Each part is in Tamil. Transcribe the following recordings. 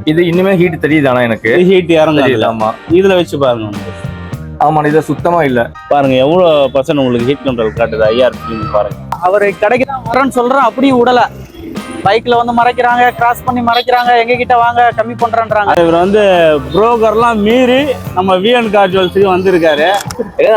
இது இன்னுமே ஹீட் தெரியுது. ஆனா எனக்கு ஹீட் இறங்குது. ஆமா, இதுல வச்சு பாருங்க. ஆமா, இது சுத்தமா இல்ல. பாருங்க எவ்வளவு பர்சன்ட் உங்களுக்கு ஹீட் கண்ட்ரோல் காட்டுது. ஐஆர் பாருங்க. அவர் கடைக்கு தான் வரேன்னு சொல்றேன், அப்படியும் விடல. பைக்ல வந்து மறைக்கிறாங்க, கிராஸ் பண்ணி மறைக்கிறாங்க, எங்க கிட்ட வாங்க கம்மி பண்றேன்றாங்க. இவர் வந்து புரோக்கர்லாம் மீறி நம்ம விஎன் கார் ஜுவல்ஸுக்கு வந்திருக்காரு.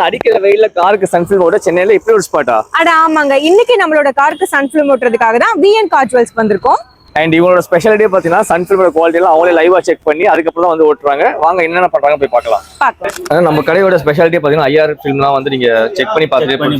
அடிக்கிற வெயில்ல காருக்கு சன்ஃபில்ம் ஓட சென்னையில இப்படி ஒரு ஸ்பாட்டா? அட ஆமாங்க, இன்னைக்கு நம்மளோட காருக்கு சன்ஃபில்ம் ஓட்டுறதுக்காக தான் விஎன் கார் ஜுவல்ஸ் வந்திருக்கோம். அண்ட் இவங்களோட ஸ்பெஷாலிட்டியே பாத்தீங்கன்னா சன்ஃபில்மோட குவாலிட்டி எல்லாம் அவங்களே லைவா செக் பண்ணி அதுக்கப்புறம் தான் வந்து ஓட்டுறாங்க. வாங்க என்னென்ன பண்றாங்க போய் பார்க்கலாம். அதான் நம்ம கடையோட ஸ்பெஷாலிட்டியே பாத்தீங்கன்னா ஐஆர் ஃபில்ம்லாம் வந்து நீங்க செக் பண்ணி பார்த்துட்டு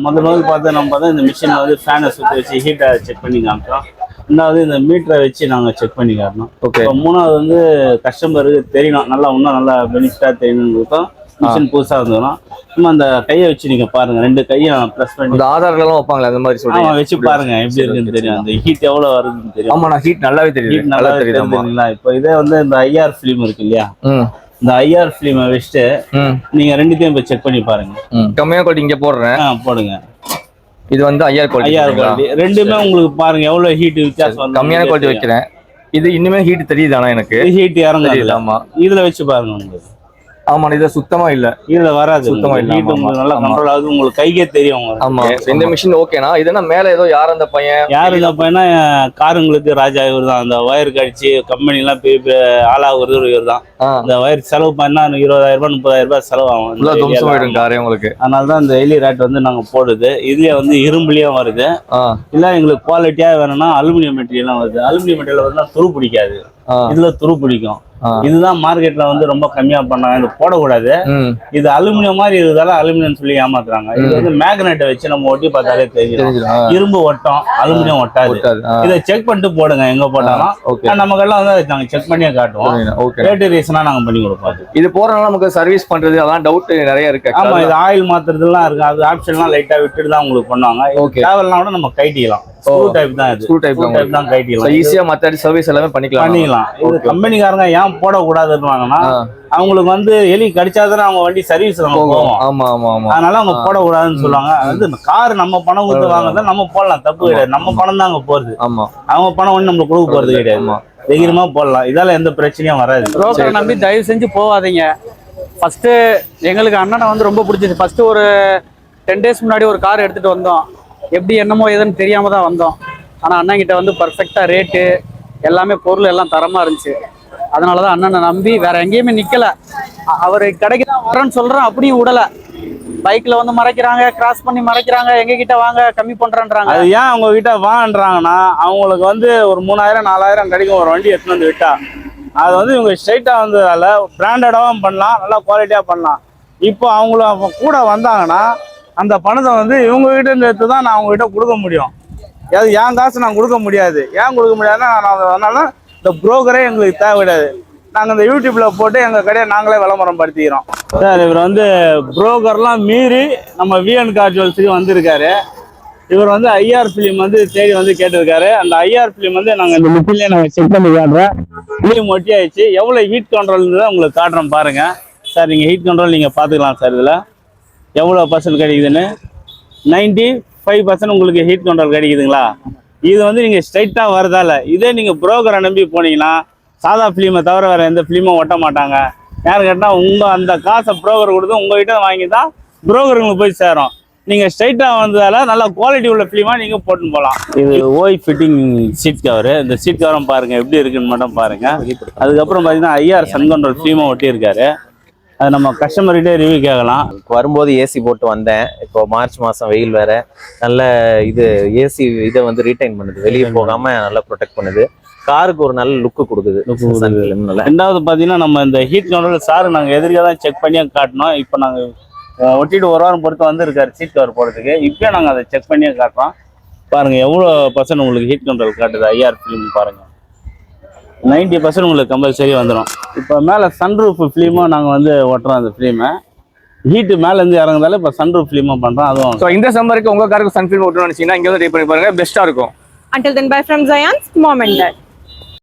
முதல்ல பார்த்தா நம்ம தான் இந்த மிஷின் வந்து ஃபேனை சுற்றி வச்சு ஹீட்டை செக் பண்ணி காமிச்சோம். ரெண்டாவது இந்த மீட்டரை வச்சு நாங்கள் செக் பண்ணி காட்டணும். ஓகே. மூணாவது வந்து கஸ்டமருக்கு தெரியணும், நல்லா இன்னும் நல்லா பெனிஃபிட்டாக தெரியணுன்னு மிஷின் புதுசாக இருந்ததுன்னா சும்மா அந்த கையை வச்சு நீங்க பாருங்க. ரெண்டு கையும் ப்ரெஸ் பண்ணி இந்த ஆதாரங்கள்லாம் வைப்பாங்களே அந்த மாதிரி சொல்லுங்க. வச்சு பாருங்க எப்படி இருக்குன்னு தெரியும். அந்த ஹீட் எவ்வளவு வருதுன்னு தெரியும். ஆமா, நான் ஹீட் நல்லாவே தெரியும். ஹீட் நல்லா தெரியுதுங்களா? இப்போ இதே வந்து இந்த ஐஆர் ஃபிலிம் இருக்கு இல்லையா, இந்த ஐஆர் ஃபிலிமை வச்சுட்டு நீங்க ரெண்டுத்தையும் போய் செக் பண்ணி பாருங்க. கம்மியா குவாலிட்டி இங்க போடுறேன், போடுங்க. இது வந்து ஐஆர் குவாலிட்டி ரெண்டுமே உங்களுக்கு பாருங்க எவ்வளவு ஹீட் வித்தியாசம். கம்மியான குவாலிட்டி வைக்கிறேன். இது இன்னுமே ஹீட் தெரியுது. ஆனா எனக்கு ஹீட் இறங்குது. ஆமா, இதுல வச்சு பாருங்க உங்களுக்கு. ஆமா, இது சுத்தமா இல்ல. இதுல வராது, சுத்தமா இல்ல. ஹீட் உங்களுக்கு நல்லா கண்ட்ரோல் ஆகுது, உங்களுக்கு கைக்கே தெரியும். ஆமா, இந்த மிஷின் ஓகேனா இதுனா மேல ஏதோ யார் அந்த பையன் இந்த பையனா காருங்களுக்கு ராஜா இவர் தான். அந்த வயர் கடிச்சு கம்பெனி எல்லாம் பெரிய ஆளாகிறது இவர் தான். இந்த வயர் செலவு பண்ணா 20,000 ரூபாய் 30,000 ரூபாய் செலவு ஆகும் காரே உங்களுக்கு. அதனாலதான் இந்த எலி ரேட் வந்து நாங்க போடுது. இதுலயே வந்து இரும்புலயும் வருது. இல்ல எங்களுக்கு குவாலிட்டியா வேணும்னா அலுமினியம் மெட்டீரியலும் வருது. அலுமினியம் மெட்டீரியல் வந்து துரு பிடிக்காது, இதுல துரு பிடிக்கும். இதுதான் மார்க்கெட்ல வந்து ரொம்ப கம்மியா பண்ணாங்க, இது போடக்கூடாது. இது அலுமினியம் மாதிரி இருந்தாலும் அலுமினியம் சொல்லி ஏமாத்துறாங்க. இது வந்து மேக்னெட்டை வச்சு நம்ம ஒட்டி பார்த்தாலே தெரியும். இரும்பு ஒட்டம், அலுமினியம் ஒட்டாது. இதை செக் பண்ணிட்டு போடுங்க எங்க போட்டாலும். நமக்கு எல்லாம் வந்து நாங்க செக் பண்ணியே காட்டுவோம். ரேட்டு ரீசனா நாங்க பண்ணி கொடுப்போம். இது போறதுனால நமக்கு சர்வீஸ் பண்றது அதெல்லாம் டவுட் நிறைய இருக்கு. ஆமா, இது ஆயில் மாத்துறதுலாம் இருக்கு. அது ஆப்ஷன்லாம் லைட்டா விட்டுட்டு தான் உங்களுக்கு பண்ணுவாங்க. டிராவல்னா கூட நம்ம கைட்டிக்கலாம். ஸ்க்ரூ டைப் தான் இது. ஸ்க்ரூ டைப் தான் கைட்டிக்கலாம். ஈஸியா மத்த சர்வீஸ் எல்லாமே பண்ணிக்கலாம். இது கம்பெனிக்காரங்க ஏன் போடக்கூடாதுன்னு அவங்களுக்கு வந்து எலி கடிச்சாதானே அவங்க வண்டி சர்வீஸ் போவோம். ஆமா ஆமா ஆமா, அதனால அவங்க போடக்கூடாதுன்னு சொல்லுவாங்க. அது கார் நம்ம பணம் கொடுத்து வாங்குறத நம்ம போடலாம், தப்பு கிடையாது. நம்ம பணம் தான் அங்க போறது. ஆமா, அவங்க பணம் ஒண்ணு நம்மளுக்கு கொடுக்க போறது கிடையாது. தைரியமா போடலாம், இதால எந்த பிரச்சனையும் வராது. புரோக்கரை நம்பி தயவு செஞ்சு போகாதீங்க. ஃபர்ஸ்ட் எங்களுக்கு அண்ணனை வந்து ரொம்ப பிடிச்சிச்சு. ஃபர்ஸ்ட் ஒரு 10 days முன்னாடி ஒரு கார் எடுத்துட்டு வந்தோம். எப்படி என்னமோ எதுன்னு தெரியாம தான் வந்தோம். ஆனா அண்ணன் கிட்ட வந்து பர்ஃபெக்டா ரேட்டு எல்லாமே பொருள் எல்லாம் தரமா இருந்துச்சு. அதனாலதான் அண்ணனை நம்பி வேற எங்கேயுமே நிக்கல. அவர் கடைக்கு தான் வரேன்னு சொல்றேன், அப்படியும் விடல. பைக்ல வந்து மறைக்கிறாங்க, கிராஸ் பண்ணி மறைக்கிறாங்க, எங்க கிட்ட வாங்க கம்மி பண்றேன்றாங்க. அது ஏன் அவங்க கிட்ட வாங்கன்றாங்கன்னா அவங்களுக்கு வந்து ஒரு 3000 4000 கிடைக்கும் ஒரு வண்டி எடுத்துன்னு வந்து விட்டா. அது வந்து இவங்க ஸ்ட்ரைட்டா வந்ததால பிராண்டடாகவும் பண்ணலாம், நல்லா குவாலிட்டியா பண்ணலாம். இப்போ அவங்கள கூட வந்தாங்கன்னா அந்த பணத்தை வந்து இவங்க கிட்ட இருந்து எடுத்து தான் நான் அவங்க கிட்ட கொடுக்க முடியும். அது என் காசு நான் கொடுக்க முடியாது. ஏன் கொடுக்க முடியாதுன்னா அதனால இந்த புரோக்கரே எங்களுக்கு தேவை கிடையாது. நாங்கள் இந்த யூடியூப்ல போட்டு எங்கள் கடையை நாங்களே விளம்பரம் படுத்திக்கிறோம். சார் இவர் வந்து புரோக்கர்லாம் மீறி நம்ம விஎன் கார் ஜுவல்ஸுக்கு வந்திருக்காரு. இவர் வந்து ஐஆர் ஃபிலிம் வந்து தேடி வந்து கேட்டிருக்காரு. அந்த ஐஆர் ஃபிலிம் வந்து நாங்கள் இந்த மிஷின்லேயே நாங்கள் செக் பண்ணி காட்டுறோம். ஃபிலிம் ஒட்டி ஆயிடுச்சு. எவ்வளோ ஹீட் கண்ட்ரோல் இருந்ததை உங்களுக்கு காட்டுறோம் பாருங்க. சார் நீங்கள் ஹீட் கண்ட்ரோல் நீங்கள் பார்த்துக்கலாம் சார். இதில் எவ்வளோ பர்சன்ட் கிடைக்குதுன்னு 95% உங்களுக்கு ஹீட் கண்ட்ரோல் கிடைக்குதுங்களா? இது வந்து நீங்கள் ஸ்ட்ரைட்டாக வரதால. இதே நீங்கள் புரோக்கரை நம்பி போனீங்கன்னா சாதா ஃபிலிமை தவிர வேறு எந்த ஃபிலிமும் ஒட்ட மாட்டாங்க. யார் கேட்டால் உங்கள் அந்த காசை புரோக்கர் கொடுத்து உங்கள்கிட்ட வாங்கி தான் புரோக்கருங்களுக்கு போய் சேரும். நீங்கள் ஸ்ட்ரைட்டாக வந்ததால நல்லா குவாலிட்டி உள்ள ஃபிலிமாக நீங்கள் போட்டுன்னு போகலாம். இது ஓய் ஃபிட்டிங் சீட் கவரு. இந்த சீட் கவரும் பாருங்கள் எப்படி இருக்குன்னு மட்டும் பாருங்கள். அதுக்கப்புறம் பார்த்தீங்கன்னா ஐஆர் சன் கண்ட்ரோல் ஃபிலிமை ஒட்டியிருக்காரு. அது நம்ம கஸ்டமர்கிட்டே ரிவ்யூ கேட்கலாம். வரும்போது ஏசி போட்டு வந்தேன். இப்போ மார்ச் மாதம் வெயில் வேற, நல்ல இது ஏசி இதை வந்து ரீடைன் பண்ணுது, வெளியே போகாம நல்லா ப்ரொடெக்ட் பண்ணுது. காருக்கு ஒரு நல்ல லுக்கு கொடுக்குது. ரெண்டாவது பார்த்தீங்கன்னா நம்ம இந்த ஹீட் கண்ட்ரோல் சார் நாங்கள் எதிர்க்க தான் செக் பண்ணி காட்டினோம். இப்போ நாங்கள் ஒட்டிட்டு ஒரு வாரம் பொறுத்து வந்துருக்காரு சீட் கவர் போடுறதுக்கு. இப்போயே நாங்கள் அதை செக் பண்ணியே காட்டுறோம். பாருங்கள் எவ்வளோ பர்சன்ட் உங்களுக்கு ஹீட் கண்ட்ரோல் காட்டுது. ஐஆர் ஃபிலிம் பாருங்கள் 90% உங்களுக்கு கம்பல்சரி வந்துடும். இப்போ மேலே சன்ரூஃப் ஃபிலிமும் நாங்கள் வந்து ஒட்டுறோம். அந்த ஃபிலிமை ஹீட்டு மேலேருந்து இறங்குதால இப்போ சன்ரூஃப் ஃபிலிமும் பண்ணுறோம். அதுவும் ஸோ இந்த சம்மருக்கு உங்கள் காருக்கு சன்ஃபில்ம் ஓட்டணும்னு நினச்சிங்கன்னா இங்கே வந்து ட்ரை பண்ணி பாருங்கள், பெஸ்ட்டாக இருக்கும். Until then, bye from Zayan, Mom and Dad.